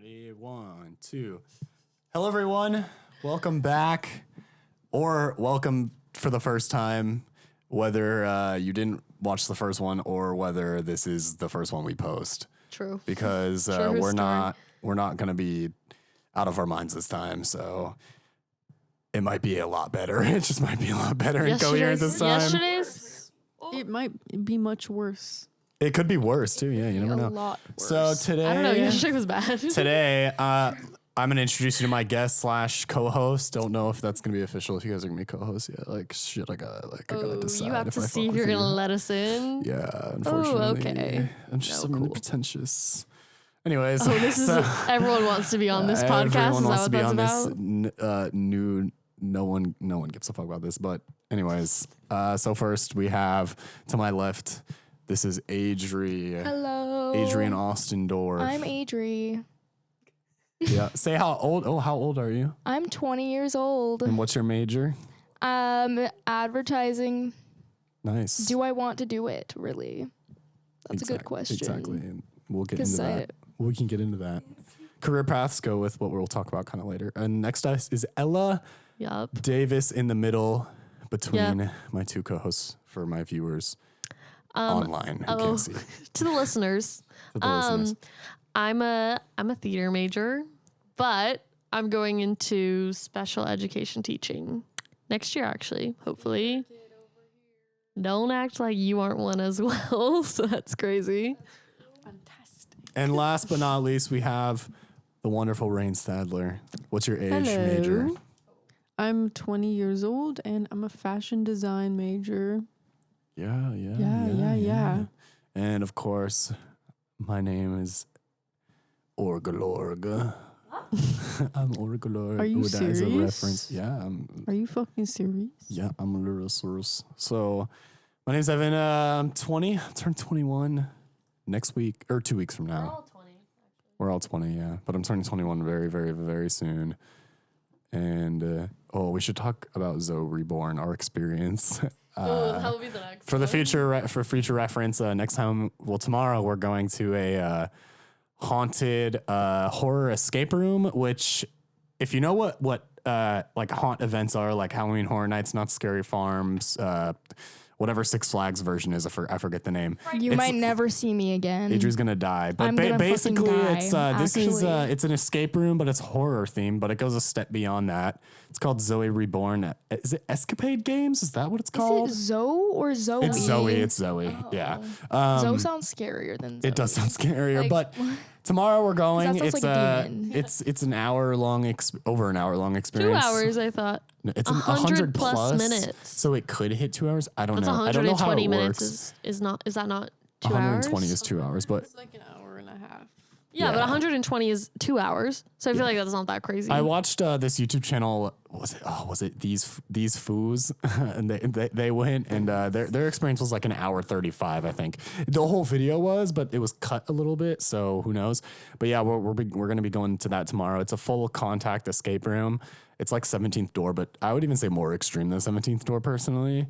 Ready? 1, 2. Hello, everyone. Welcome back, or welcome for the first time, whether you didn't watch the first one or whether this is the first one we post. True. Because we're not going to be out of our minds this time, so it might be a lot better. It just might be a lot better and coherent this time. It might be much worse. It could be worse too. Yeah, you never know. A lot worse. So today, I don't know. Yesterday was bad. Today, I'm gonna introduce you to my guest / co-host. Don't know if that's gonna be official. If you guys are gonna be co-hosts, yeah. Like shit, I gotta decide. You have if to I see if you're gonna let us in. Yeah, unfortunately. Okay. I'm just cool. really pretentious. Anyways, this is everyone wants to be on this podcast. Is that what that's about? No one gives a fuck about this. But anyways, so first we have to my left. This is Adri. Hello. Adrian Ostendorf. I'm Adri. Yeah. Say how old. Oh, how old are you? I'm 20 years old. And what's your major? Advertising. Nice. Do I want to do it, really? That's a good question. Exactly. And we'll get into that. We can get into that. Career paths go with what we'll talk about kind of later. And next is Ella Davis in the middle between my two co-hosts for my viewers. Online who can't see. To the listeners, I'm a theater major, but I'm going into special education teaching next year, actually, hopefully. Don't act like you aren't one as well. So that's crazy. Fantastic. And last but not least, we have the wonderful Rain Stadler. What's your age major? I'm 20 years old and I'm a fashion design major. Yeah. And of course, my name is Orgalorga. I'm Orgalorga. Are you serious? That is a reference. Yeah. Are you fucking serious? Yeah, I'm a Lyrosaurus. So, my name's Evan. I'm 20. I turned 21 next week, or 2 weeks from now. We're all 20. We're all 20, yeah. But I'm turning 21 very, very, very soon. And, we should talk about Zeo Reborn, our experience. That will be the next for the future, for future reference, next time, tomorrow we're going to a haunted horror escape room, which, if you know what like haunt events are, like Halloween Horror Nights, Not Scary Farms, whatever Six Flags version is, I forget the name. You might never see me again. Adri's gonna die, but basically it's an escape room, but it's horror themed, but it goes a step beyond that. It's called Zeo Reborn. Is it Escapade Games? Is that what it's called? Is it Zoe or Zoe? It's Zoe. Oh. Yeah. Zoe sounds scarier than Zoe. It does sound scarier, but tomorrow we're going. That sounds like a demon. It's an hour long, over an hour long experience. 2 hours, I thought. It's 100 plus minutes. So it could hit 2 hours. I don't know. 120 I don't know how it minutes works. is that not 2 hours? 120 is 2 hours, but It's like an hour and a half. Yeah, but 120 is 2 hours. So I feel like that's not that crazy. I watched this YouTube channel. Was it these foos? And they went, and their experience was like an hour 35, I think. The whole video was, but it was cut a little bit, so who knows? But yeah, we're going to be going to that tomorrow. It's a full contact escape room. It's like 17th Door, but I would even say more extreme than 17th Door personally.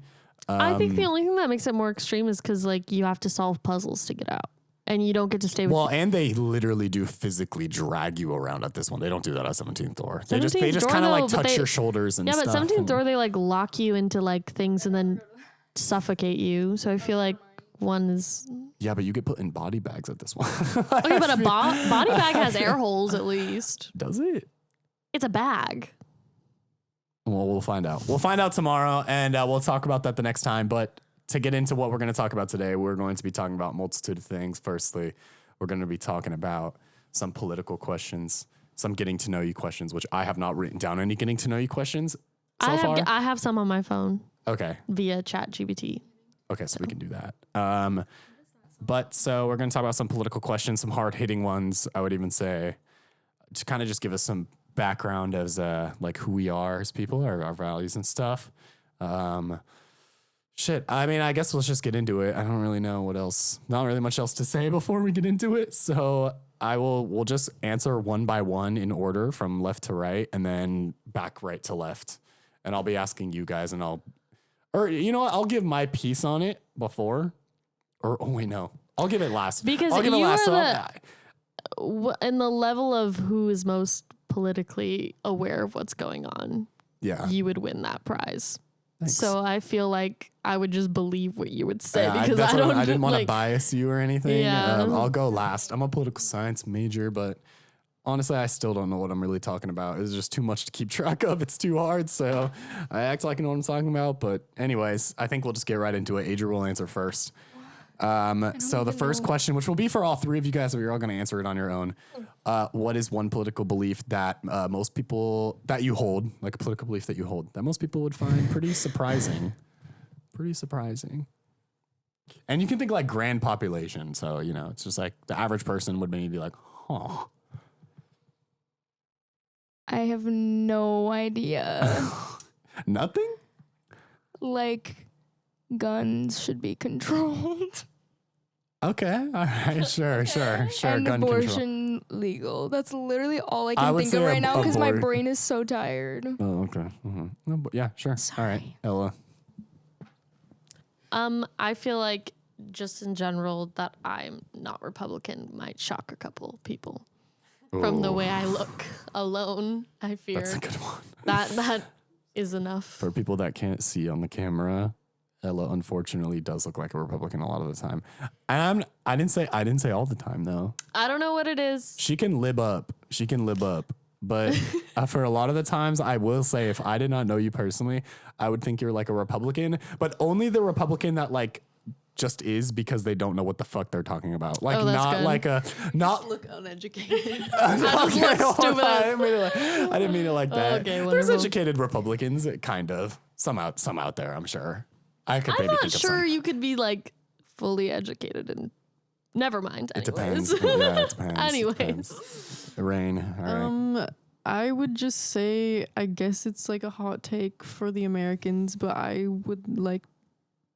I think the only thing that makes it more extreme is because like you have to solve puzzles to get out. And you don't get to stay with and they literally do physically drag you around at this one. They don't do that at 17th Door. They 17th just kind of like touch your shoulders and stuff. Yeah, but 17th Door, they like lock you into like things and then suffocate you. So I feel like one is... Yeah, but you get put in body bags at this one. Okay, but a body bag has air holes at least. Does it? It's a bag. Well, we'll find out. We'll find out tomorrow, and we'll talk about that the next time. But to get into what we're going to talk about today, we're going to be talking about a multitude of things. Firstly, we're going to be talking about some political questions, some getting to know you questions, which I have not written down any getting to know you questions so far. I have some on my phone. Okay. Via ChatGPT. Okay, so we can do that. But so we're going to talk about some political questions, some hard-hitting ones, I would even say, to kind of just give us some background as like who we are as people, our values and stuff. I mean, I guess let's just get into it. I don't really know what else, not really much else to say before we get into it. So we'll just answer one by one in order from left to right and then back right to left. And I'll be asking you guys or you know what? I'll give my piece on it before, or, oh wait, no, I'll give it last. Because I'll give you it last. in the level of who is most politically aware of what's going on, Yeah. you would win that prize. Thanks. So I feel like I would just believe what you would say because that's I what don't. I didn't want to like, bias you or anything. Yeah. I'll go last. I'm a political science major, but honestly, I still don't know what I'm really talking about. It's just too much to keep track of. It's too hard. So I act like I know what I'm talking about. But anyways, I think we'll just get right into it. Adria will answer first. So the first question, which will be for all three of you guys, but you're all going to answer it on your own. What is one political belief that most people that you hold, like a political belief that you hold, that most people would find pretty surprising? Pretty surprising. And you can think like grand population. So, you know, it's just like the average person would maybe be like, huh. I have no idea. Nothing? Like, guns should be controlled. Okay. All right. Sure. And Gun abortion control. legal. That's literally all I I can would think of say right now because my abort. brain is so tired. Oh, okay. Yeah, sure. All right. Sorry. Ella. I feel like just in general that I'm not Republican might shock a couple people from the Ooh, way I look alone. I fear that's a good one. that is enough. For people that can't see on the camera, Ella unfortunately does look like a Republican a lot of the time. And I didn't say all the time though. I don't know what it is. She can lib up. But for a lot of the times, I will say if I did not know you personally, I would think you're like a Republican, but only the Republican that like just is because they don't know what the fuck they're talking about. Like that's not good. like a not. Look uneducated. Okay, look stupid. I didn't mean it like that. Okay, There's wonderful. educated Republicans, kind of some out there. I'm sure. I could I'm maybe not think of sure some. you could be like fully educated and never mind. It Anyways. depends. Yeah, it depends. Anyways. It depends. Rain. All right. I would just say, I guess it's like a hot take for the Americans, but I would like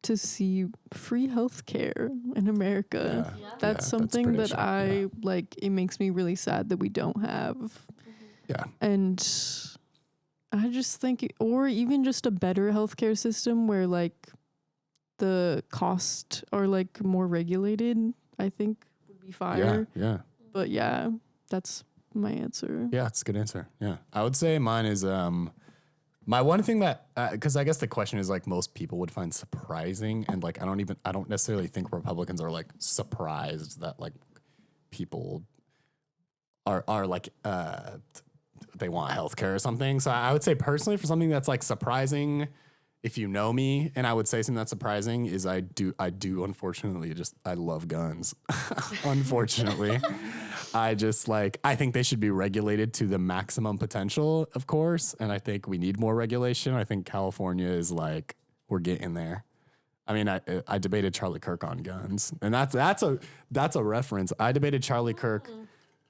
to see free healthcare in America. Yeah. That's Yeah, something British, that I like. It makes me really sad that we don't have. Yeah. And I just think, or even just a better healthcare system where like the costs are like more regulated, I think would be fire. Yeah. But yeah, that's my answer. Yeah, it's a good answer. Yeah. I would say mine is my one thing that because I guess the question is like most people would find surprising, and like I don't necessarily think Republicans are like surprised that like people are like they want healthcare or something. So I would say personally for something that's like surprising, if you know me, and I would say something that's surprising is I do unfortunately I love guns. Unfortunately. I think they should be regulated to the maximum potential, of course. And I think we need more regulation. I think California is like, we're getting there. I mean, I debated Charlie Kirk on guns, and that's a reference. I debated Charlie Kirk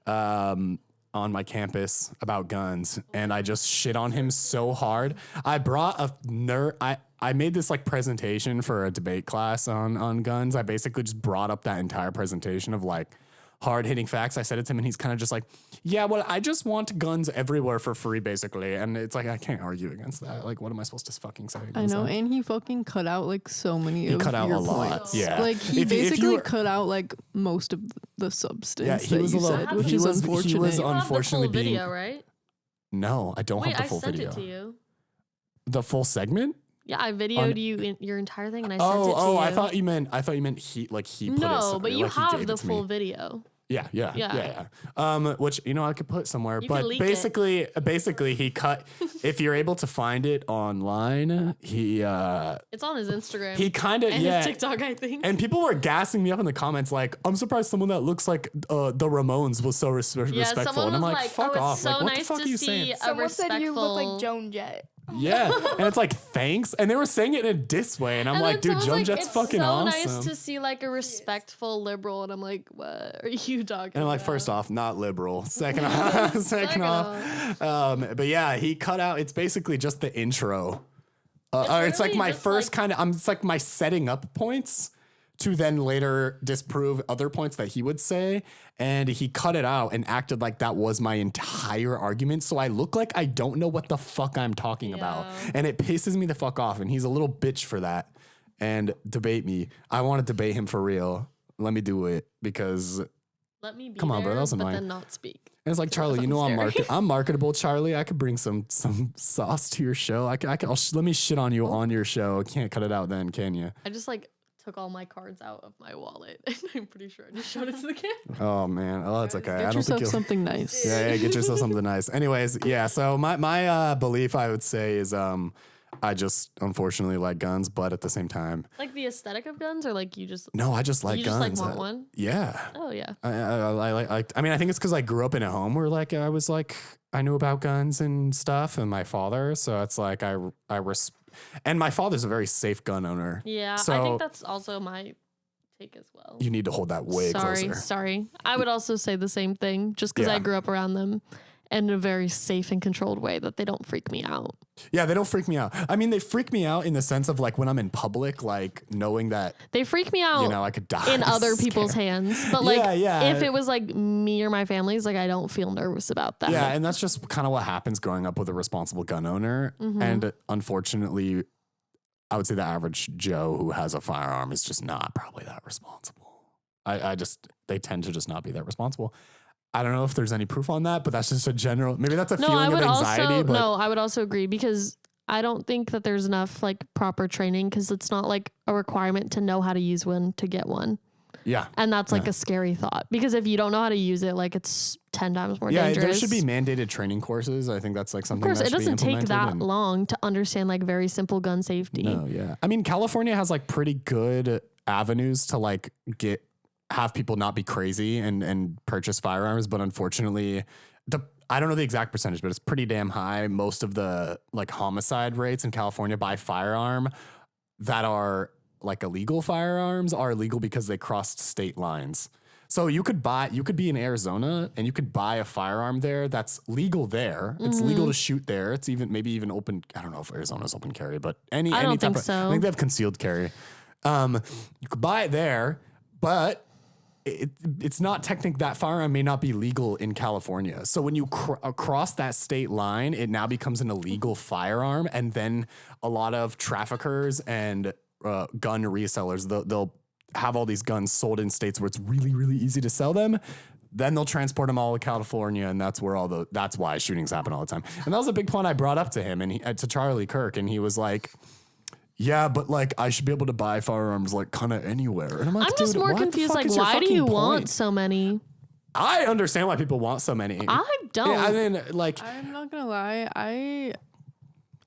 on my campus about guns, and I just shit on him so hard. I brought a nerd. I made this like presentation for a debate class on guns. I basically just brought up that entire presentation of like hard hitting facts. I said it to him, and he's kind of just like, yeah, well, I just want guns everywhere for free, basically. And it's like, I can't argue against that. Like, what am I supposed to fucking say? I know, and he fucking cut out like so many of cut out your a lot, points. yeah. Like he If you basically were- cut out like most of the substance Yeah, he that was you a little- said, he which is was- he unfortunate. was You have unfortunately the full being- video, right? No, I don't Wait, have the I full sent video. it to you. The full segment? Yeah, I videoed you in your entire thing, and I sent it to you. I thought you meant he put it. No, but you like he have gave the it to full me. video. Yeah. Which I could put somewhere, You but can leak it. basically he cut. If you're able to find it online, he It's on his Instagram. he kind of and his TikTok, I think. And people were gassing me up in the comments like, I'm surprised someone that looks like the Ramones was so respectful. someone And I'm was like, fuck oh, off. it's so like, what nice the fuck to are you see saying? a Someone said you look like respectful- Joan Jett. Yeah. And it's like, thanks. And they were saying it in a diss way. And I'm And like, then dude, someone's Joan like, Jett's it's fucking so awesome. nice to see like a respectful liberal, and I'm like, what are you talking And I'm like, about? first off, not liberal. Second off, but yeah, he cut out. It's basically just the intro. Or it's like literally my just first like- kind of. It's like my setting up points to then later disprove other points that he would say, and he cut it out and acted like that was my entire argument. So I look like I don't know what the fuck I'm talking about, and it pisses me the fuck off. And he's a little bitch for that. And debate me. I want to debate him for real. Let me do it because Let me be Come on, there, bro, that was but annoying. then not speak. And it's like, Charlie, you know Scary. I'm marketable, Charlie. I could bring some sauce to your show. Let me shit on you on your show. Can't cut it out then, can you? I just like took all my cards out of my wallet, and I'm pretty sure I just showed it to the camera. Oh man, oh that's okay. I Get don't yourself think you'll. something nice. Yeah, get yourself something nice. Anyways, yeah. So my belief, I would say, is I just unfortunately like guns, but at the same time, Like the aesthetic of guns, or like you just no, I just like you guns. just like want one? Yeah. Oh yeah. I mean, I think it's because I grew up in a home where like I knew about guns and stuff, and my father, so it's like and my father's a very safe gun owner. Yeah, I So- think that's also my take as well. You need to hold that way closer. Sorry. I would also say the same thing, just because Yeah. I grew up around them in a very safe and controlled way that they don't freak me out. Yeah, they don't freak me out. I mean, they freak me out in the sense of like when I'm in public, like knowing that They freak me out I could die in other Scared. people's hands. But like Yeah. if it was like me or my family's, like I don't feel nervous about that. Yeah, and that's just kind of what happens growing up with a responsible gun owner. Mm-hmm. And unfortunately, I would say the average Joe who has a firearm is just not probably that responsible. They tend to just not be that responsible. I don't know if there's any proof on that, but that's just a general, maybe that's a feeling of anxiety. I would also agree because I don't think that there's enough like proper training because it's not like a requirement to know how to use one to get one. Yeah. And that's like a scary thought because if you don't know how to use it, like it's 10 times more dangerous. There should be mandated training courses. I think that's like something Of course, that it should be doesn't take implemented that long to understand like very simple gun safety. No, yeah. I mean, California has like pretty good avenues to like have people not be crazy and purchase firearms, but unfortunately, I don't know the exact percentage, but it's pretty damn high. Most of the like homicide rates in California by firearm that are like illegal firearms are illegal because they crossed state lines. So you could be in Arizona and you could buy a firearm there that's legal there. It's legal to shoot there. It's maybe even open. I don't know if Arizona's open carry, but I don't any type think of, so. I think they have concealed carry. You could buy it there, but it's not technical. That firearm may not be legal in California. So when you cross that state line, it now becomes an illegal firearm. And then a lot of traffickers and gun resellers, they'll have all these guns sold in states where it's really, really easy to sell them. Then they'll transport them all to California, and that's where that's why shootings happen all the time. And that was a big point I brought up to him and to Charlie Kirk, and he was like, yeah, but like I should be able to buy firearms like kind of anywhere. And I'm like, I'm just more confused. Like, why do you want so many? I understand why people want so many. I don't. Yeah, I mean, like, I'm not gonna lie,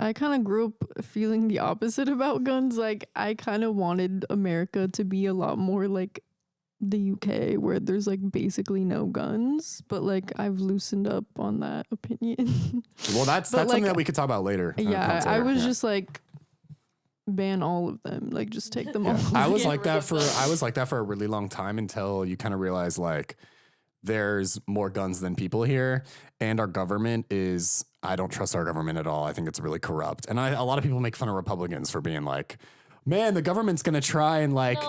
I kind of grew up feeling the opposite about guns. Like I kind of wanted America to be a lot more like the UK, where there's like basically no guns. But like I've loosened up on that opinion. well, that's like, something that we could talk about later. Yeah, I was just like, ban all of them. Like just take them all. I was like that for a really long time until you kind of realize like there's more guns than people here, and our government is. I don't trust our government at all. I think it's really corrupt, and a lot of people make fun of Republicans for being like, man, the government's gonna try and like.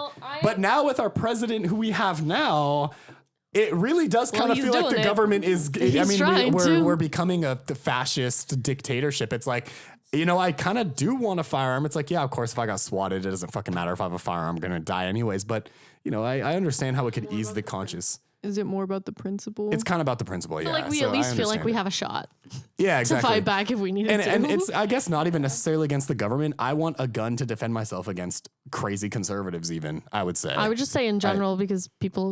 But now with our president, who we have now. It really does kind of feel like the government is. I mean, we're becoming the fascist dictatorship. It's like, I kind of do want a firearm. It's like, yeah, of course, if I got swatted, it doesn't fucking matter if I have a firearm. I'm gonna die anyways. But I understand how it could ease the conscience. Is it more about the principle? It's kind of about the principle, yeah. Like we at least feel like we have a shot yeah, exactly. to fight back if we needed to. And it's, I guess, not even necessarily against the government. I want a gun to defend myself against crazy conservatives, even, I would say. I would just say in general because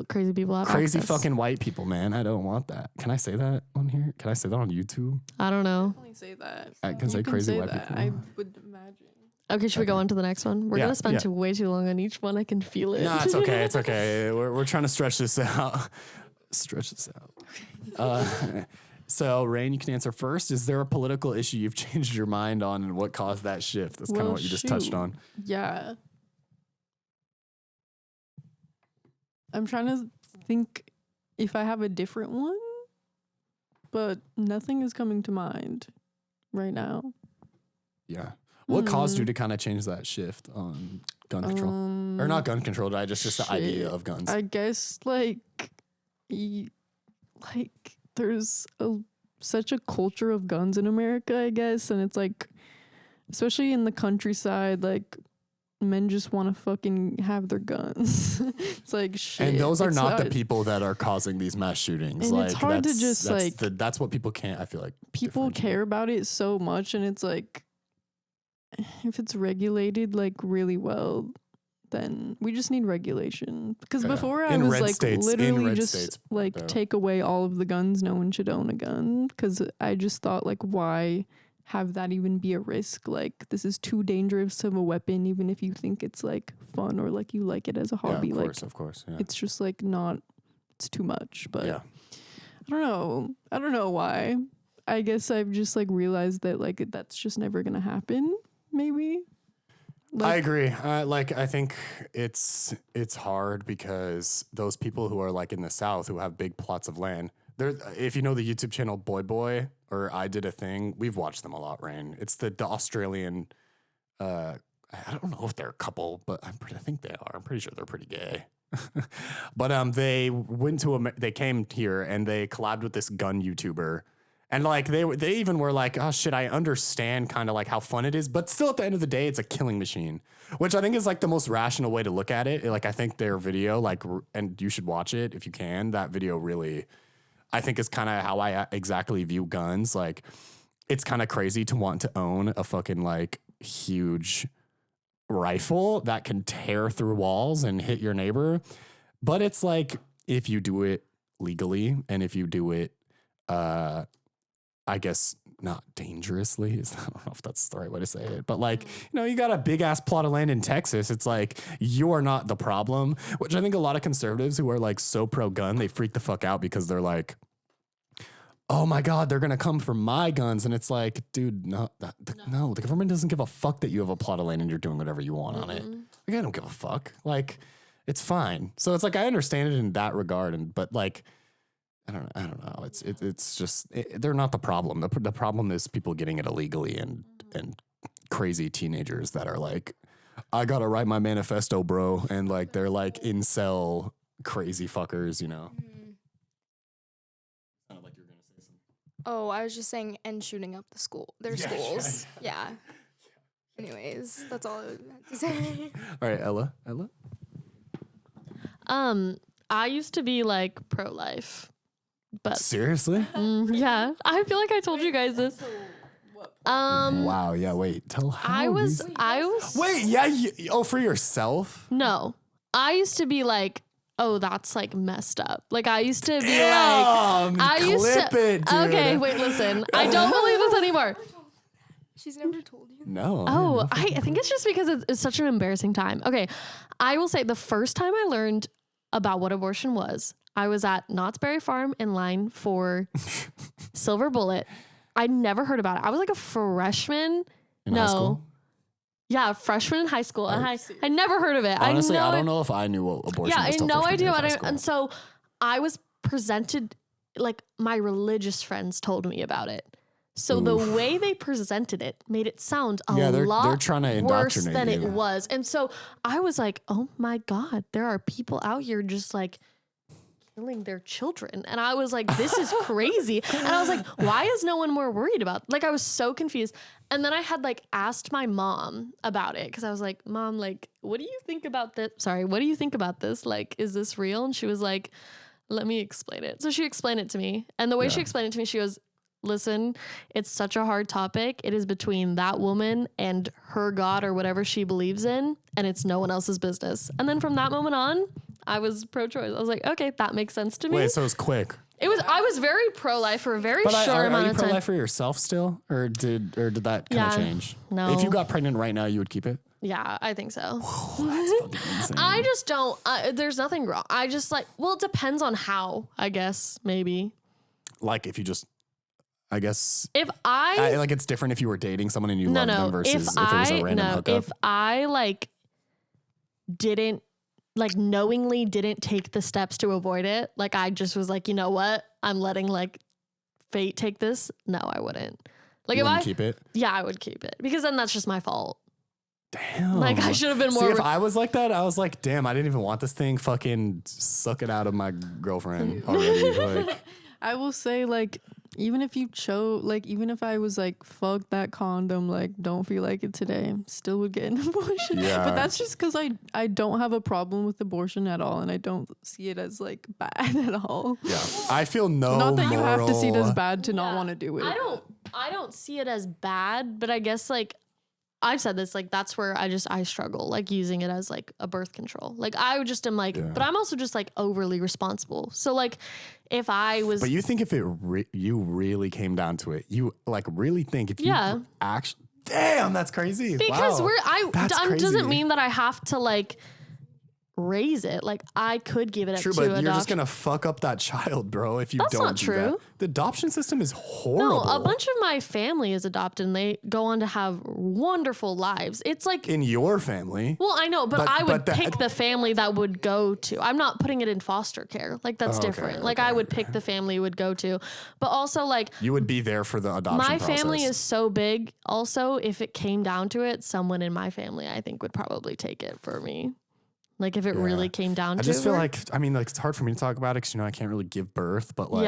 crazy people have crazy access. fucking white people, man. I don't want that. Can I say that on here? Can I say that on YouTube? I don't know. Definitely say that. I can say crazy white that. people. I would imagine. Okay, should we go on to the next one? We're Yeah, gonna spend yeah. way too long on each one. I can feel it. Nah, it's okay. It's okay. We're trying to stretch this out. So, Rain, you can answer first. Is there a political issue you've changed your mind on, and what caused that shift? That's kind of what you just touched on. Yeah. I'm trying to think if I have a different one, but nothing is coming to mind right now. Yeah. What caused you to kind of change that shift on gun control? Or not gun control, just the idea of guns. I guess like there's such a culture of guns in America, I guess, and it's like, especially in the countryside, like men just want to fucking have their guns. It's like shit. And those are It's not the people that are causing these mass shootings. And like it's hard to that's, just, that's like- that's what people can't. I feel like people differentiate. care about it so much, and it's like if it's regulated like really well, then we just need regulation. Because Yeah. before I In was red like states- in literally red just states, like yeah. take away all of the guns. No one should own a gun, because I just thought like, why have that even be a risk? Like, this is too dangerous of a weapon, even if you think it's like fun or like you like it as a hobby. Yeah, Like of course. Yeah. it's just like not, it's too much. But Yeah. I don't know why. I guess I've just like realized that like that's just never gonna happen. Maybe. I agree. I think it's hard because those people who are like in the South who have big plots of land. There, if you know the YouTube channel Boy or I Did a Thing, we've watched them a lot. Rain. It's the Australian. I don't know if they're a couple, but I think they are. I'm pretty sure they're pretty gay. But they went to they came here and they collabed with this gun YouTuber. And like they even were like, oh shit, I understand kind of like how fun it is, but still at the end of the day, it's a killing machine, which I think is like the most rational way to look at it. Like I think their video, like, and you should watch it if you can. That video really, I think is kind of how I exactly view guns. Like it's kind of crazy to want to own a fucking like huge rifle that can tear through walls and hit your neighbor. But it's like if you do it legally and if you do it, I guess not dangerously. I don't know if that's the right way to say it, but like, you got a big ass plot of land in Texas. It's like, you are not the problem, which I think a lot of conservatives who are like so pro gun, they freak the fuck out because they're like, oh my God, they're going to come for my guns. And it's like, dude, no, the government doesn't give a fuck that you have a plot of land and you're doing whatever you want on it. Like, I don't give a fuck. Like, it's fine. So it's like, I understand it in that regard. But like, I don't know. It's just they're not the problem. The problem is people getting it illegally and crazy teenagers that are like, I gotta write my manifesto, bro, and like they're like incel crazy fuckers, Sounded like you were gonna say something. Oh, I was just saying, and shooting up their schools. Yeah. Anyways, that's all I had to say. All right, Ella. I used to be like pro-life, but Seriously? yeah, I feel like I told you guys this. Wow. Yeah. Wait. Tell how. I was. Wait. Yeah. For yourself. No, I used to be like, oh, that's like messed up. Like I used to be Damn, like, clip it, dude. Okay, wait, listen. I don't believe this anymore. She's never told you. No. Oh, I think it's just because it's such an embarrassing time. Okay, I will say the first time I learned about what abortion was, I was at Knott's Berry Farm in line for Silver Bullet. I'd never heard about it. I was like a freshman. In high school? Yeah, freshman in high school. And I never heard of it. Honestly, I don't know if I knew what abortion yeah, was. I had till no freshman idea year of about high it. school. And so I was presented, like my religious friends told me about it. So the way they presented it made it sound a lot they're trying to worse indoctrinate than you. it was. And so I was like, oh my God, there are people out here just like killing their children. And I was like, this is crazy. And I was like, why is no one more worried about it? Like, I was so confused. And then I had like asked my mom about it because I was like, Mom, like, what do you think about this? Sorry, what do you think about this? Like, is this real? And she was like, let me explain it. So she explained it to me. And the way she explained it to me, she goes, listen, it's such a hard topic. It is between that woman and her God or whatever she believes in, and it's no one else's business. And then from that moment on, I was pro-choice. I was like, okay, that makes sense to me. Wait, so it was quick. I was very pro-life for a very short Are amount you of time. pro-life for yourself still, or did that kind of change? No. If you got pregnant right now, you would keep it. Yeah, I think so. That's fucking insane. I just don't. There's nothing wrong. I just like. Well, it depends on how. I guess maybe. Like if you just, I guess. If I like it's different if you were dating someone and you loved them versus if it was a random hookup. If I like didn't like knowingly didn't take the steps to avoid it, like I just was like, you know what, I'm letting like fate take this. No, I wouldn't. Like You if wouldn't I keep it. yeah, I would keep it because then that's just my fault. Damn. Like I should have been See, more. if I was like that, I was like, damn, I didn't even want this thing. Fucking suck it out of my girlfriend already. Like, I will say, like, even if you chose, like, even if I was like, fuck that condom, like, don't feel like it today, still would get an abortion. Yeah. But that's just because I don't have a problem with abortion at all, and I don't see it as like bad at all. Yeah, I feel no. Not that you have to see it as moral- bad to not want to do it. I don't see it as bad, but I guess like I've said this, like that's where I struggle, like using it as like a birth control. Like I just am like, but I'm also just like overly responsible. So like if I was, But you think if you really came down to it, you like really think if you actually, damn, that's crazy. because wow. That's doesn't crazy. mean that I have to like raise it. Like I could give it True, up but to you're adoption. just gonna fuck up that child, bro. If you That's don't not do true. that. The adoption system is horrible. No, a bunch of my family is adopted and they go on to have wonderful lives. It's like, in your family. well, I know, but I would but pick the family that would go to. I'm not putting it in foster care. Like that's different. Like I would pick the family you would go to. But also like You would be there for the adoption my process. family is so big. Also, if it came down to it, someone in my family I think would probably take it for me. Like if it really came down to it. I just feel like, I mean, like it's hard for me to talk about it because, you know, I can't really give birth, but like,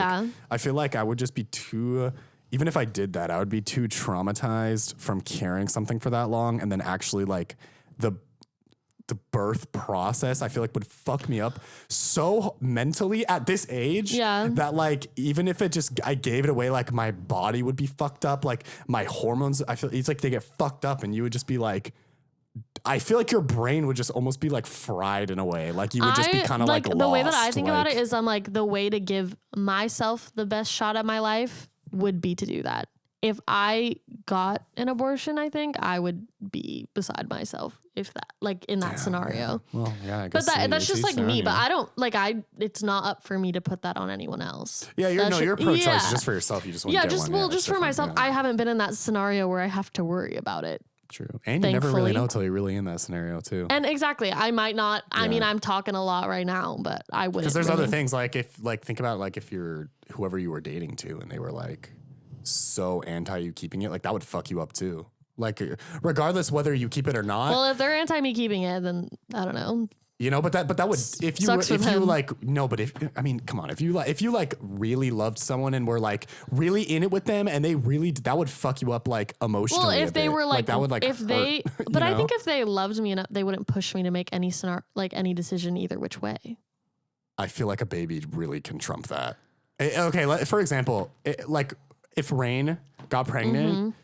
I feel like I would just be too, even if I did that, I would be too traumatized from carrying something for that long. And then actually like the birth process, I feel like would fuck me up so mentally at this age that like, even if it just, I gave it away, like my body would be fucked up. Like my hormones, I feel it's like they get fucked up and you would just be like, I feel like your brain would just almost be like fried in a way. Like you would just be kind of like the way that I lost, think about it is I'm like, the way to give myself the best shot at my life would be to do that. If I got an abortion, I think I would be beside myself if that, like in that scenario. Well, yeah, I guess. But that's just like me, but I don't like, it's not up for me to put that on anyone else. Yeah, you're pro-choice is just for yourself. You just want to get one. Just for myself. I haven't been in that scenario where I have to worry about it. True. And you never really Thankfully. know till you're really in that scenario too. And exactly, I might not. I mean, I'm talking a lot right now, but I wouldn't. Because there's really. other things like if like think about like if you're whoever you were dating to and they were like so anti you keeping it, like that would fuck you up too. Like regardless whether you keep it or not. Well, if they're anti me keeping it, then I don't know. You know, but that would if you Sucks with him. like no, but if I mean, come on, if you like really loved someone and were like really in it with them and they really that would fuck you up like emotionally. Well, if they were like that would like if hurt, they, but you I know? think if they loved me enough, they wouldn't push me to make any any decision either which way. I feel like a baby really can trump that. Okay, for example, like if Rain got pregnant.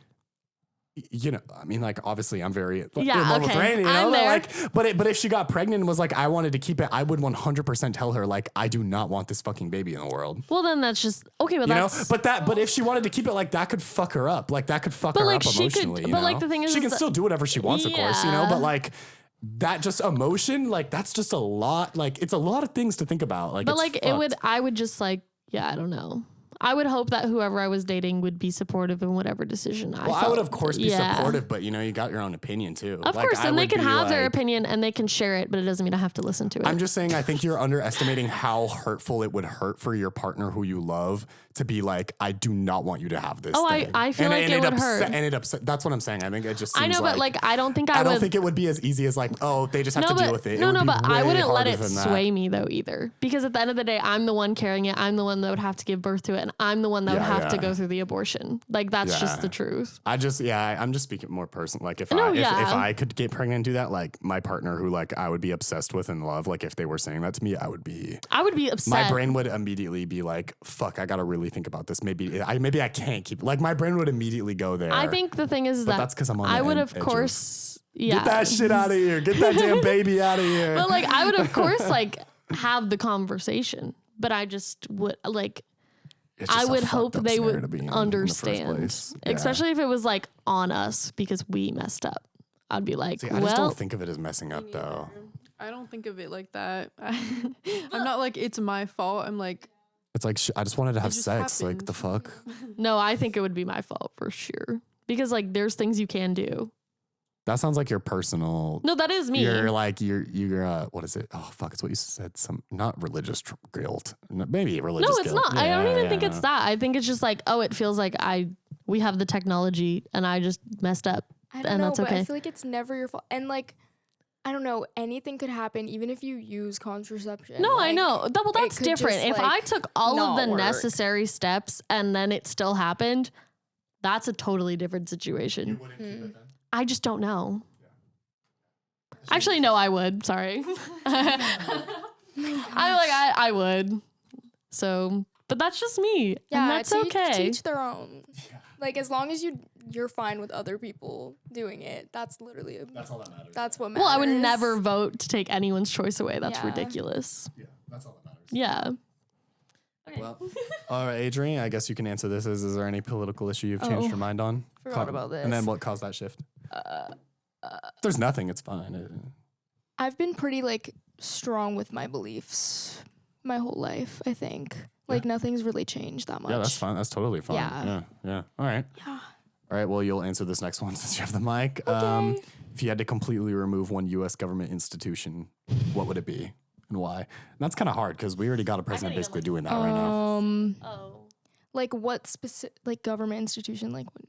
You know, I mean, like, obviously, I'm very in love with Rain, you know, I'm there. but if she got pregnant and was like, I wanted to keep it, I would 100% tell her, like, I do not want this fucking baby in the world. Well, then that's just okay, but you know, that's but if she wanted to keep it, like, that could fuck her up, like, that could fuck her like, up she emotionally. could- you but, know? like, the thing is she can that- still do whatever she wants, of course, you know, Yeah. but like. That just emotion, like that's just a lot. Like it's a lot of things to think about. Like, but it's like fucked. I would just like, yeah, I don't know. I would hope that whoever I was dating would be supportive in whatever decision I Well, I felt. would of course be Yeah. supportive, but you know, you got your own opinion too. Of Like, course, I and they would can be have their like- opinion and they can share it, but it doesn't mean I have to listen to it. I'm just saying, I think you're underestimating how hurtful it would hurt for your partner who you love to be like, I do not want you to have this. Oh, thing. I feel like it would hurt. And it upset. That's what I'm saying. I think it just. I Seems know, but like I don't think I would. I don't think it would be as easy as like, oh, they just have to but, deal with it. No, It would be but I way wouldn't let harder it than that. sway me though either. Because at the end of the day, I'm the one carrying it. I'm the one that would have to give birth to it, and I'm the one that would have to go through the abortion. Like that's just the truth. I'm just speaking more personal. Like if No, if yeah. I could get pregnant and do that, like my partner who like I would be obsessed with and love, like if they were saying that to me, I would be upset. my brain would immediately be like, fuck, I gotta really think about this. Maybe I can't keep like my brain would immediately go there. I think the thing is But that that's 'cause I'm on I the would edge of course Get that shit out of here. Get that damn baby out of here. But like I would of course like have the conversation, but I just would like It's just I a would fucked hope up they scenario would to be in the understand, first place. Yeah. especially if it was like on us because we messed up. I'd be like, See, I just well, don't think of it as messing up though. I don't think of it like that. I'm not like it's my fault. I'm like It's like I just wanted to have just sex. Like happened. the fuck. no, I think it would be my fault for sure because like there's things you can do. That sounds like your personal. No, that is me. You're like you're what is it? Oh fuck! It's what you said. Some not religious guilt. Maybe religious. No, it's guilt. not. I don't even think yeah. it's that. I think it's just like, oh, it feels like we have the technology and I just messed up. I don't And know, that's but okay. I feel like it's never your fault. And like, I don't know, anything could happen even if you use contraception. No, I like, know. Well, that's could different. just, If like, I took all of not the work. necessary steps and then it still happened, that's a totally different situation. wouldn't keep it then? I just don't know. Actually, no, I would. Sorry. I would. So, but that's just me. Yeah, and that's to okay. teach their own. Like, as long as you're fine with other people doing it, that's literally That's all that matters. that's what matters. Well, I would never vote to take anyone's choice away. That's Yeah. ridiculous. Yeah, that's all that matters. Yeah. Well, all right, Adrian, I guess you can answer this. Is there any political issue you've changed your mind on? Forgot about this. And then what caused that shift? There's nothing. It's fine. I've been pretty like strong with my beliefs my whole life, I think. Like nothing's really changed that much. Yeah, that's fine. That's totally fine. Yeah. Yeah. All right. Yeah. All right. Well, you'll answer this next one since you have the mic. Okay. If you had to completely remove one U.S. government institution, what would it be and why? And that's kind of hard because we already got a president basically doing that right now. Oh. Like what specific like government institution? Like what?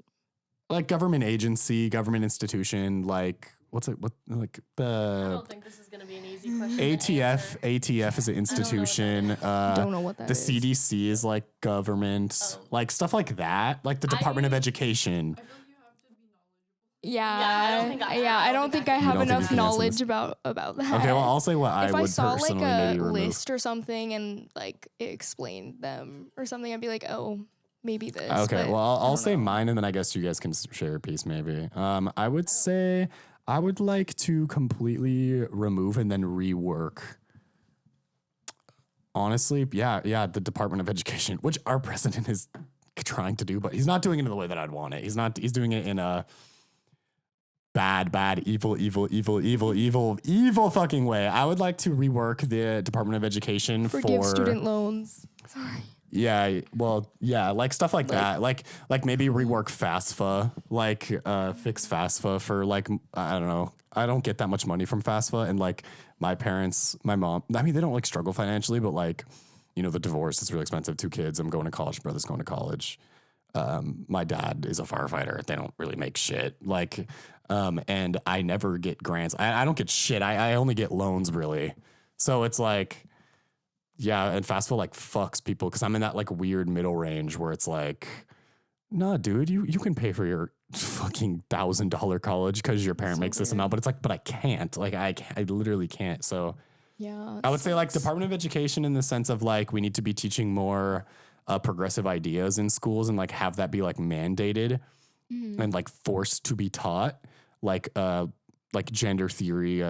Like government agency, government institution, like what's it? What like I the don't think this is going to be an easy question. ATF? ATF is an institution. Don't know what that the is. CDC is like government, like stuff like that. Like the Department of Education. Yeah. I I don't think I have don't think you enough can answer knowledge this? about that. Okay, well, I'll say what I if would I saw personally like a maybe remove. list or something and like it explained them or something, I'd be like, oh, maybe this. Okay, but well, I I'll don't say know. mine, and then I guess you guys can share a piece maybe. I would say I would like to completely remove and then rework. Honestly, yeah, the Department of Education, which our president is trying to do, but he's not doing it in the way that I'd want it. He's doing it in a bad, evil fucking way. I would like to rework the Department of Education Forgive for student loans. Sorry. Yeah, well, yeah, like stuff like that. Like maybe rework FAFSA, like fix FAFSA for like I don't know. I don't get that much money from FAFSA, and like my parents, my mom. I mean, they don't like struggle financially, but like the divorce is really expensive. 2 kids. I'm going to college. Brother's going to college. My dad is a firefighter. They don't really make shit. Like, and I never get grants. I don't get shit. I only get loans really. So it's like. Yeah, and FAFSA like fucks people because I'm in that like weird middle range where it's like, nah, dude, you can pay for your fucking $1,000 college because your parent makes this amount, but it's like, but I can't. Like I literally can't. So Yeah. I would say like Department of Education in the sense of like we need to be teaching more progressive ideas in schools and like have that be like mandated and like forced to be taught, like gender theory,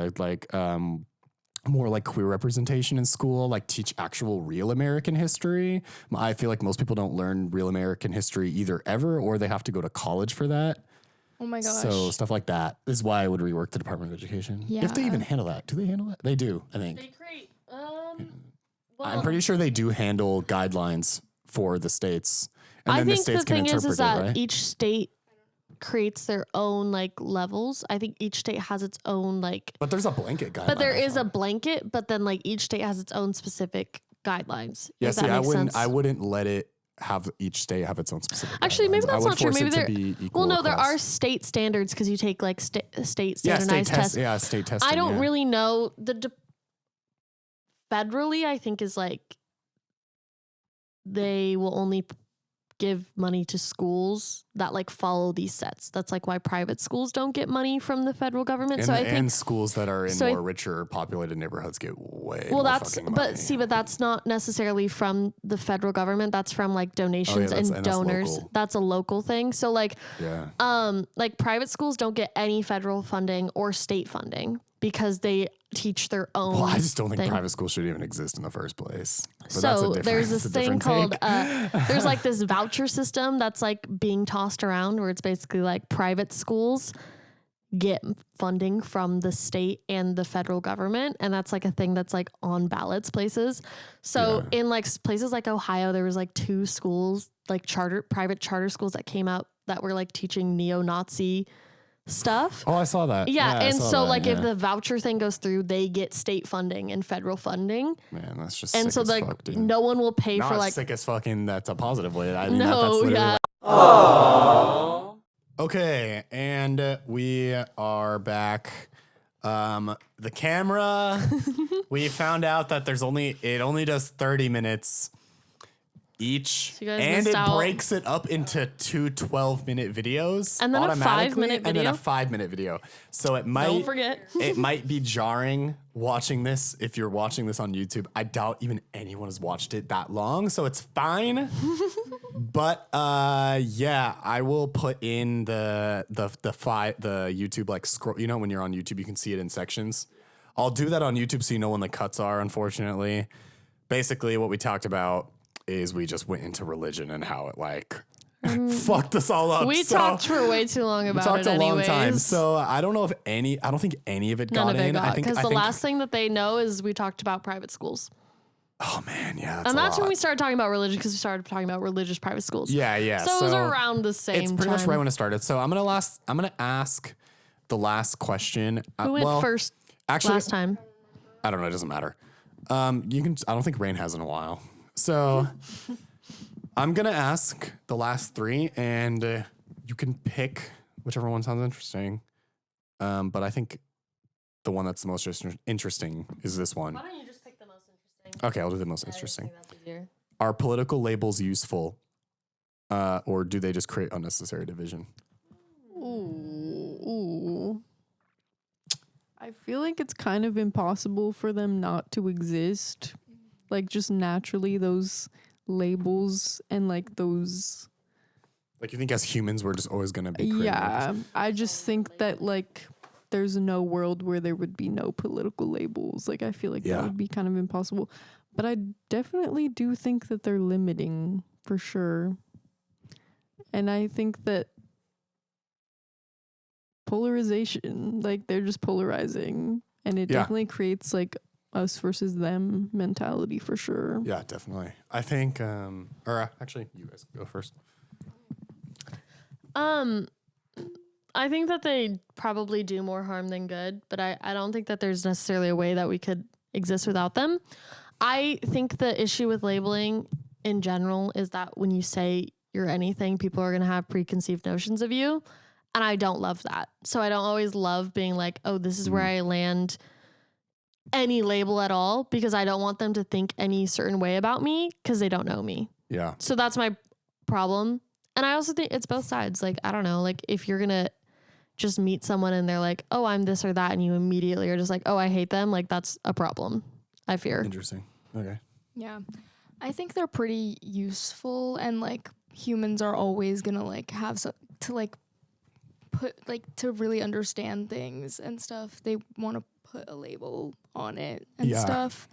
more like queer representation in school, like teach actual real American history. I feel like most people don't learn real American history either ever, or they have to go to college for that. Oh my gosh. So stuff like that is why I would rework the Department of Education. If they Yeah. even handle that. Do they handle that? They do, I think. They create. I'm pretty sure they do handle guidelines for the states. And I then the think states the can thing interpret is that it, right? each state creates their own like levels. I think each state has its own like. But there's a blanket guideline. But there I is a thought. blanket, but then like each state has its own specific guidelines. Yeah, if see, that I makes wouldn't sense. I wouldn't let it have each state have its own specific Actually, maybe guidelines. I that's would not true. force Maybe it there. to be equal Well, no, there across. are state standards because you take like state Yeah, standardized tests. Yeah, state testing. I don't yeah. really know federally. I think is like they will only give money to schools that like follow these sets. That's like why private schools don't get money from the federal government. And, So I think and schools that are in so I- more richer populated neighborhoods get way well, more that's fucking money. but that's not necessarily from the federal government. That's from like donations that's- and and that's donors. local. That's a local thing. So like Yeah. like private schools don't get any federal funding or state funding because they teach their own. Well, I just don't think thing. private schools should even exist in the first place. But that's a So different- there's that's this a thing different called take. there's like this voucher system that's like being tossed around where it's basically like private schools get funding from the state and the federal government, and that's like a thing that's like on ballots places. So in like places like Ohio, there was like 2 schools, like private charter schools that came out that were like teaching neo-Nazi stuff. Oh, I saw that. Yeah, I and saw so that, like if yeah. the voucher thing goes through, they get state funding and federal funding, Man, that's just and sick so as like fuck, dude. no one will pay Not for like sick as fucking. That's a positive way. I mean, no, that's literally yeah. Okay, and we are back. The camera, we found out that it only does 30 minutes each, So you guys and missed it out. breaks it up into two 12-minute videos And then a automatically, 5-minute and then a video? 5-minute video. So it might Don't forget. it might be jarring watching this if you're watching this on YouTube. I doubt even anyone has watched it that long, so it's fine. But yeah, I will put in the YouTube like scroll. You know, when you're on YouTube, you can see it in sections. I'll do that on YouTube so you know when the cuts are. Unfortunately, basically what we talked about is we just went into religion and how it like fucked us all up. We talked for way too long about talked it a long anyways. time. So I don't think any of it None got of it in. got, because the last thing that they know is we talked about private schools. Oh man, yeah. And that's when we started talking about religion, because we started talking about religious private schools. Yeah. So it was around the same It's pretty time. much right when it started. So I'm gonna ask the last question. Who went first actually, last time? I don't know. It doesn't matter. I don't think Rain has in a while. So I'm gonna ask the last three, and you can pick whichever one sounds interesting. But I think the one that's the most interesting is this one. Why don't you just pick the most interesting? Okay, I'll do the most interesting. That's easier. Are political labels useful, or do they just create unnecessary division? Ooh. I feel like it's kind of impossible for them not to exist. Like, just naturally, those labels and like those. Like, you think as humans we're just always gonna be creating Yeah, I just think that like there's no world where there would be no political labels. Like, I feel like Yeah. that would be kind of impossible. But I definitely do think that they're limiting for sure. And I think that polarization, like they're just polarizing, and it Yeah. definitely creates like us versus them mentality for sure. Yeah, definitely. I think, actually, you guys go first. I think that they probably do more harm than good, but I don't think that there's necessarily a way that we could exist without them. I think the issue with labeling in general is that when you say you're anything, people are going to have preconceived notions of you. And I don't love that. So I don't always love being like, oh, this is where I land any label at all, because I don't want them to think any certain way about me because they don't know me. Yeah. So that's my problem. And I also think it's both sides. Like, I don't know, like if you're going to just meet someone and they're like, oh, I'm this or that, and you immediately are just like, oh, I hate them, like that's a problem, I fear. Interesting. Okay. Yeah. I think they're pretty useful, and like humans are always gonna like have to like put like to really understand things and stuff. They want to put a label on it and Yeah. stuff.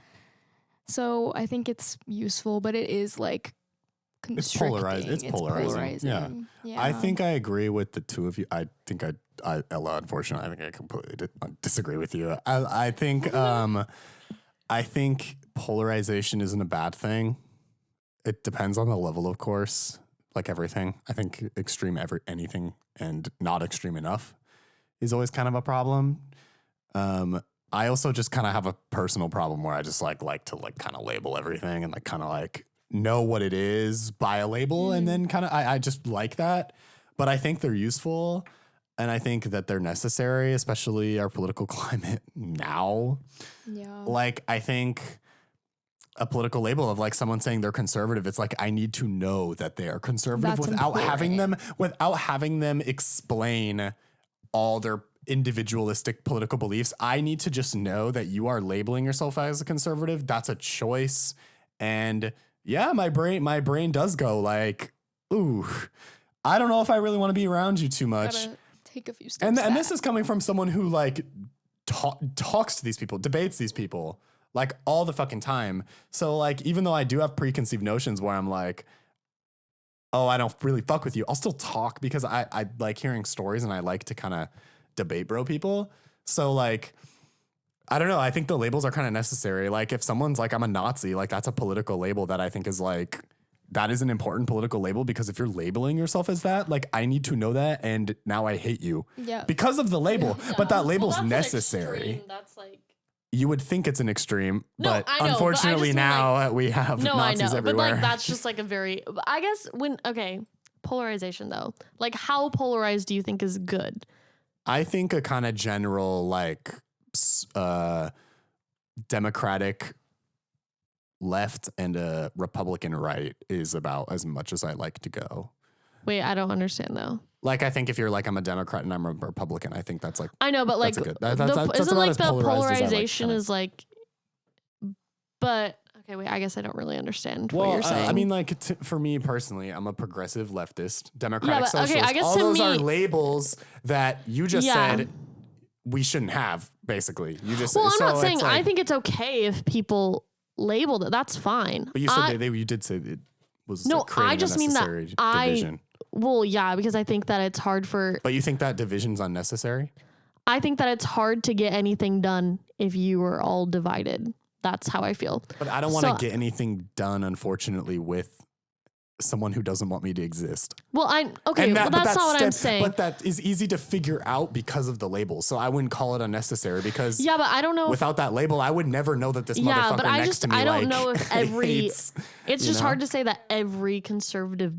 So I think it's useful, but it is like It's polarizing. constricting. It's polarizing. Yeah. I think I agree with the two of you. I think Ella, unfortunately, I think I completely disagree with you. I think polarization isn't a bad thing. It depends on the level, of course, like everything. I think extreme anything and not extreme enough is always kind of a problem. I also just kind of have a personal problem where I just like to like kind of label everything and like kind of like know what it is by a label, and then kind of I just like that. But I think they're useful, and I think that they're necessary, especially our political climate now. Yeah. Like, I think a political label of like someone saying they're conservative, it's like I need to know that they are conservative That's without having them explain all their individualistic political beliefs. I need to just know that you are labeling yourself as a conservative. That's a choice. And yeah, my brain does go like, ooh, I don't know if I really want to be around you too much. Gotta take a few steps And this back. is coming from someone who like talks to these people, debates these people like all the fucking time. So like, even though I do have preconceived notions where I'm like, oh, I don't really fuck with you, I'll still talk because I like hearing stories and I like to kind of debate bro people. So like, I don't know. I think the labels are kind of necessary. Like if someone's like, I'm a Nazi, like that's a political label that I think is like, that is an important political label, because if you're labeling yourself as that, like I need to know that. And now I hate you because of the label, but that label's necessary. That's like, You would think it's an extreme, No, but I know, but I unfortunately just mean, now we have no, I Nazis know, everywhere. but like that's just like a very, I guess polarization though, like how polarized do you think is good? I think a kind of general like Democratic left and a Republican right is about as much as I like to go. Wait, I don't understand though. Like, I think if you're like, I'm a Democrat and I'm a Republican, I think that's like, I know, but like, that's a good, that's isn't about like as the polarized as I like, polarization kinda. is like, but okay, wait, I guess I don't really understand Well, what you're saying. I mean, like, for me personally, I'm a progressive leftist, democratic but, okay, socialist. I guess all to those me- are labels that you just said we shouldn't have, basically. You just, well, I'm so not saying, it's like, I think it's okay if people labeled it. That's fine. but you said you did say it was No, like creating I just mean that unnecessary I- division. Well, yeah, because I think that it's hard for, But you think that division's unnecessary? I think that it's hard to get anything done if you are all divided. That's how I feel. But I don't want to get anything done, unfortunately, with someone who doesn't want me to exist. Well, okay, And well, but that's not what I'm saying. But that is easy to figure out because of the label. So I wouldn't call it unnecessary because Yeah, but I don't know. without that label, I would never know that this Yeah, motherfucker but I next just to me I don't like, know if every hates, it's you just know? hard to say that every conservative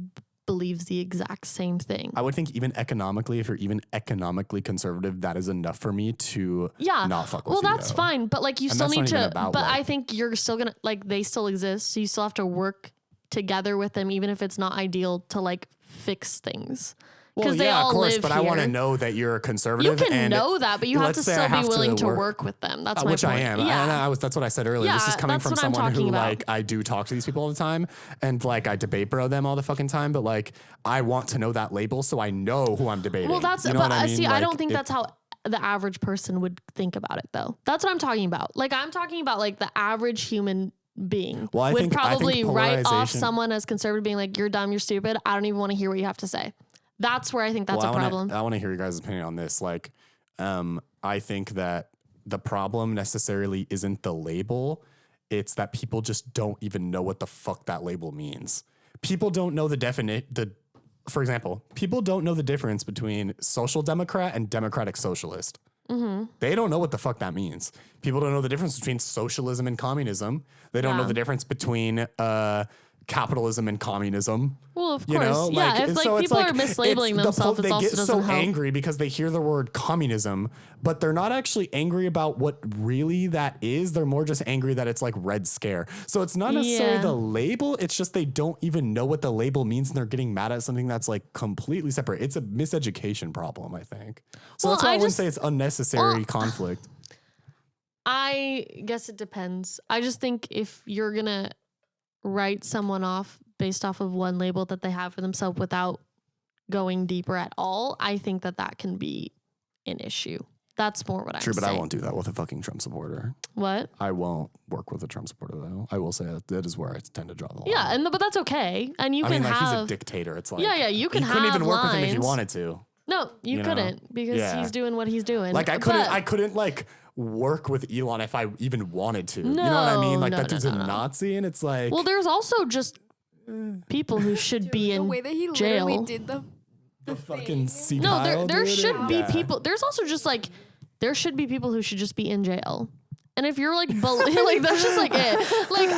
believes the exact same thing. I would think even economically, if you're even economically conservative, that is enough for me to not fuck with well, you. that's though. fine, but like you And still that's need not even to about, but like- I think you're still going to like they still exist, so you still have to work together with them even if it's not ideal to like fix things. Well, They yeah, all of course, live but I want to here. know that you're a conservative. You can and know that, but you have let's to say I still be have willing to work- work with them. That's my which point. I am. Yeah. And that's what I said earlier. This is Yeah, coming that's from what I'm someone who talking about. like I do talk to these people all the time, and like I debate bro them all the fucking time. But like I want to know that label so I know who I'm debating. Well, that's you know but what I mean? see, I Like, don't think that's how the average person would think about it, though. That's what I'm talking about. Like I'm talking about like the average human being Well, I would think probably write off polarization- someone as conservative, being like, "You're dumb, you're stupid. I don't even want to hear what you have to say." That's where I think that's a problem. I want to hear your guys' opinion on this. Like, I think that the problem necessarily isn't the label. It's that people just don't even know what the fuck that label means. People don't know for example, people don't know the difference between social democrat and democratic socialist. Mm-hmm. They don't know what the fuck that means. People don't know the difference between socialism and communism. They don't know Yeah. the difference between capitalism and communism. Well, of You course, know, yeah. If like so it's people are mislabeling themselves, it they also get doesn't so help. angry because they hear the word communism, but they're not actually angry about what really that is. They're more just angry that it's like Red Scare. So it's not necessarily Yeah. the label. It's just they don't even know what the label means, and they're getting mad at something that's like completely separate. It's a miseducation problem, I think. So Well, that's why I I wouldn't just- say it's unnecessary conflict. I guess it depends. I just think if you're gonna write someone off based off of one label that they have for themselves without going deeper at all, I think that can be an issue. That's more what I'm True, saying. but I won't do that with a fucking Trump supporter. What? I won't work with a Trump supporter, though. I will say that is where I tend to draw the line. Yeah, but that's okay. And you I can mean, like, he's a have dictator. It's like, Yeah, you can couldn't have even work with him if he lines. wanted to. No, you know? couldn't because Yeah. he's doing what he's doing. Like, I But- couldn't like work with Elon if I even wanted to. You know what I mean? Like, No, that dude's a no. Nazi, and it's like, Well, there's also just people who should be the in way that he jail. literally did the the fucking thing. No, senile there dude. should be Yeah. people. There's also just like there should be people who should just be in jail. And if you're like, like that's just like it. Like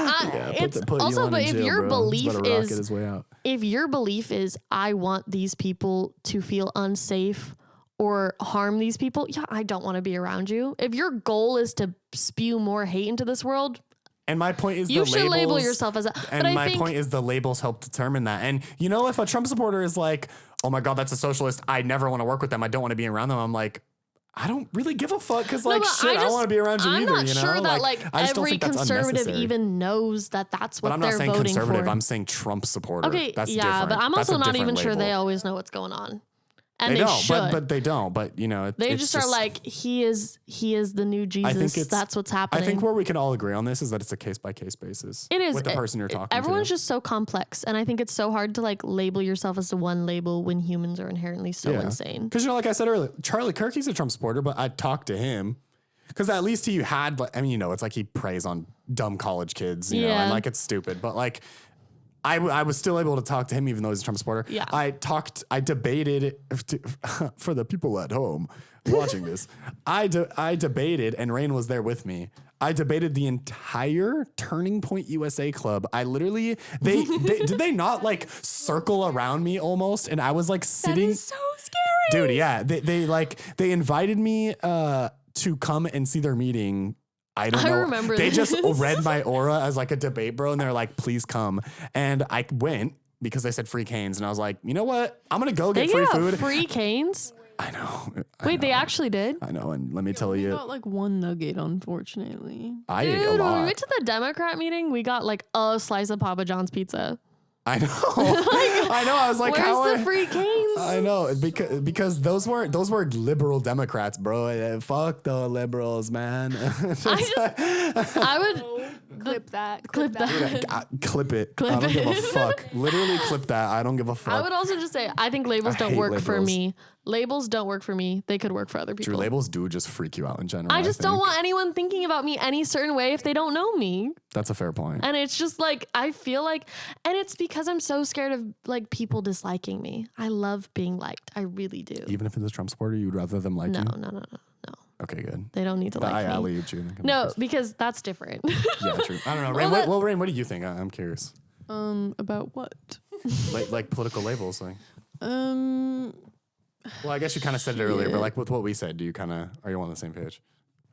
it's Put also, Elon but in if jail, your bro. belief He's about to rocket is, his way out. if your belief is, I want these people to feel unsafe or harm these people, yeah, I don't want to be around you. If your goal is to spew more hate into this world, And my point is, you the should label labels- yourself as a. And But I my think point is the labels help determine that. And you know, if a Trump supporter is like, oh my God, that's a socialist, I never want to work with them, I don't want to be around them, I'm like, I don't really give a fuck because like but shit, I don't want to be around you I'm either. not you know? sure that like I just don't every think that's conservative unnecessary. even knows that that's what But I'm not they're saying voting conservative. for. I'm saying Trump supporter. Okay, That's yeah, different. but I'm That's also a not different even sure they label. always know what's going on, and They they, don't, should. but they don't. But you know, They it's just are like, he is the new Jesus. That's what's happening. I think where we can all agree on this is that it's a case by case basis. It is with the person you're talking Everyone's to. just so complex, and I think it's so hard to like label yourself as the one label when humans are inherently so insane. Because you know, like I said earlier, Charlie Kirk, he's a Trump supporter, but I talked to him because at least he had. I mean, you know, it's like he preys on dumb college kids, you know, and like it's stupid, but like. I was still able to talk to him even though he's a Trump supporter. Yeah. I debated for the people at home watching this. I debated, and Rain was there with me. I debated the entire Turning Point USA club. I literally, they did they not like circle around me almost? And I was like sitting. That is so scary. Dude, yeah. They invited me to come and see their meeting. I don't I know. remember They this. just read my aura as like a debate bro, and they're like, please come. And I went because they said free canes, and I was like, you know what? I'm gonna go They get free got food. free canes. I know. Wait, they actually did? I know, and let me tell We you, got like one nugget, unfortunately. I ate a Dude, when we lot. went to the Democrat meeting, we got like a slice of Papa John's pizza. I know. I know. I was like, how Where's are the free canes? I know because those were liberal Democrats, bro. Fuck the liberals, man. I would Clip that. clip that. Clip it. Clip I don't give a it. fuck. Literally clip that. I don't give a fuck. I would also just say I think labels I don't hate work for liberals. me. Labels don't work for me. They could work for other people. True, labels do just freak you out in general. I just don't think. want anyone thinking about me any certain way if they don't know me. That's a fair point. And it's just like I feel like, and it's because I'm so scared of like people disliking me. I love being liked. I really do. Even if it's a Trump supporter, you'd rather them like No, you? no. Okay, good. They don't need to I like me. alley-ooped you. No, because that's different. Yeah, true. I don't know. Rain, Rain, what do you think? I'm curious. About what? Like political labels, like. Um, Well, I guess you kind of said it earlier, but like with what we said, are you on the same page?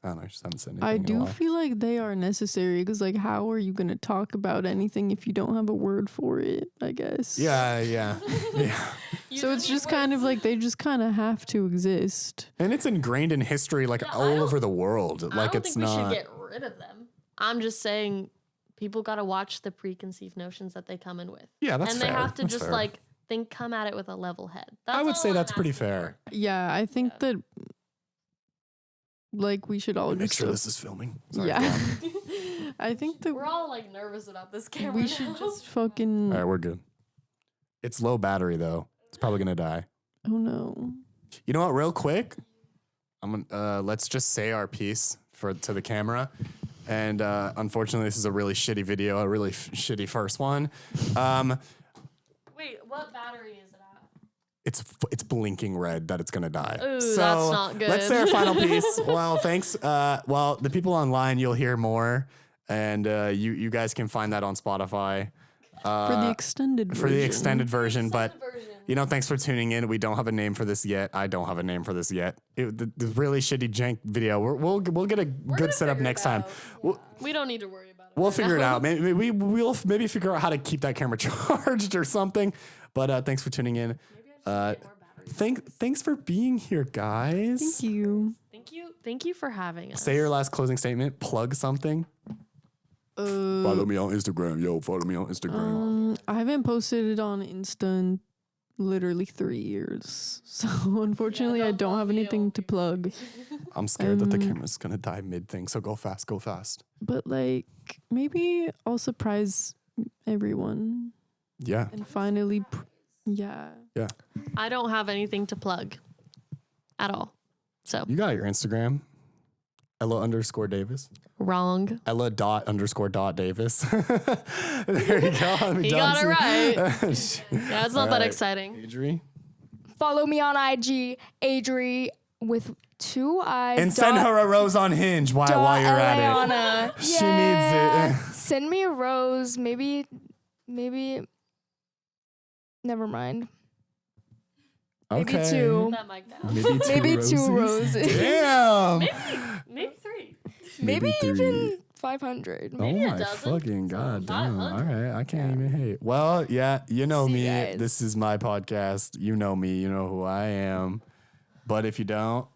I don't know. I just haven't said anything. I in a do while. feel like they are necessary because, like, how are you gonna talk about anything if you don't have a word for it? I guess. Yeah. So it's just kind of like they just kind of have to exist. And it's ingrained in history, like all over the world. I Like don't it's think not. we should get rid of them. I'm just saying people got to watch the preconceived notions that they come in with. Yeah, that's and fair. they have to That's just fair. like come at it with a level head. That's I would all say I'm that's pretty asking fair. Yeah, I think that like we should all Make just sure this is filming. Sorry, yeah. go on. I think that We're all like nervous about this camera. we should now. just fucking. All right, we're good. It's low battery though. It's probably gonna die. Oh no. You know what? Real quick, I'm gonna let's just say our piece to the camera. And unfortunately, this is a really shitty video, a really shitty first one. Wait, what battery is it at? It's blinking red that it's gonna die. Ooh, so that's not good. Let's say our final piece. Well, thanks. Well, the people online, you'll hear more, and you guys can find that on Spotify For the extended version. for the extended version. But version. thanks for tuning in. We don't have a name for this yet. I don't have a name for this yet. The really shitty jank video. We'll get a good setup next time. We don't need to worry about it. We'll right figure it now. out. Maybe we'll maybe figure out how to keep that camera charged or something. But thanks for tuning in. Thanks for being here, guys. Thank you. Thank you for having us. Say your last closing statement. Plug something. Follow me on Instagram. Yo, follow me on Instagram. I haven't posted it on Insta in literally 3 years. So unfortunately, I don't have anything to plug. I'm scared that the camera's gonna die mid thing. So go fast. Go fast. But like maybe I'll surprise everyone Yeah. and finally yeah. Yeah. I don't have anything to plug at all. So You got your Instagram. Ella_Davis. wrong. Ella._Davis. There you go. He got it right. right. Yeah, it's not that exciting. Adri. Follow me on IG, Adri with 2 I's. And send her a rose on Hinge while you're at it. Eliana. She needs it. Send me a rose. Maybe. Never mind. Okay. Maybe 2. That mic down. Maybe 2 roses. Damn. Maybe 3. Maybe three. even 500. Oh Maybe a my dozen. fucking god, damn. 500. All right, I can't even hate. Well, yeah, you know See me. you guys. This is my podcast. You know me. You know who I am. But if you don't,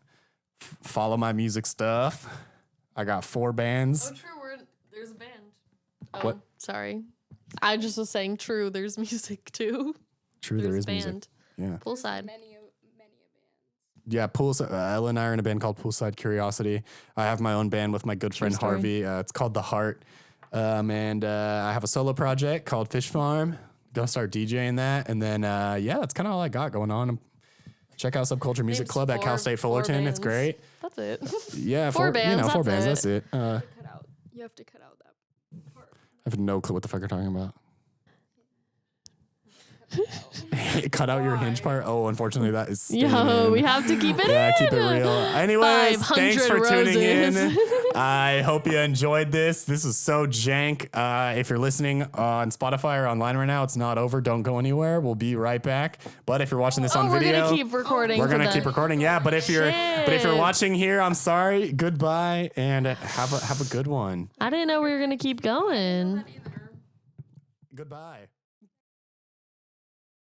follow my music stuff. I got 4 bands. Oh, true. There's a band. Oh, What? sorry. I just was saying true. There's music too. True, there There's is band. music. Yeah. Poolside. Yeah, Ella and I are in a band called Poolside Curiosity. I have my own band with my good friend story. Harvey. It's called The Hart. And I have a solo project called Fish Farm. Gonna start DJing that. And then, yeah, that's kind of all I got going on. Check out Subculture Music Names Club at Cal 4 State Fullerton. It's bands. great. That's it. Yeah, 4 bands, 4 that's bands. it. That's it. I Cut out. You have to cut out that. have no clue what the fuck you're talking about. Cut out your Hinge part. Oh, unfortunately, that is. staying Yo, in. we have to keep it Yeah, in. keep it real. Anyways, 500 thanks for tuning in. roses. I hope you enjoyed this. This was so jank. If you're listening on Spotify or online right now, it's not over. Don't go anywhere. We'll be right back. But if you're watching this on We're video, gonna keep recording. we're for gonna the- keep recording. Yeah, but if you're Shit. But if you're watching here, I'm sorry. Goodbye, and have a good one. I didn't know we were gonna keep going. Goodbye.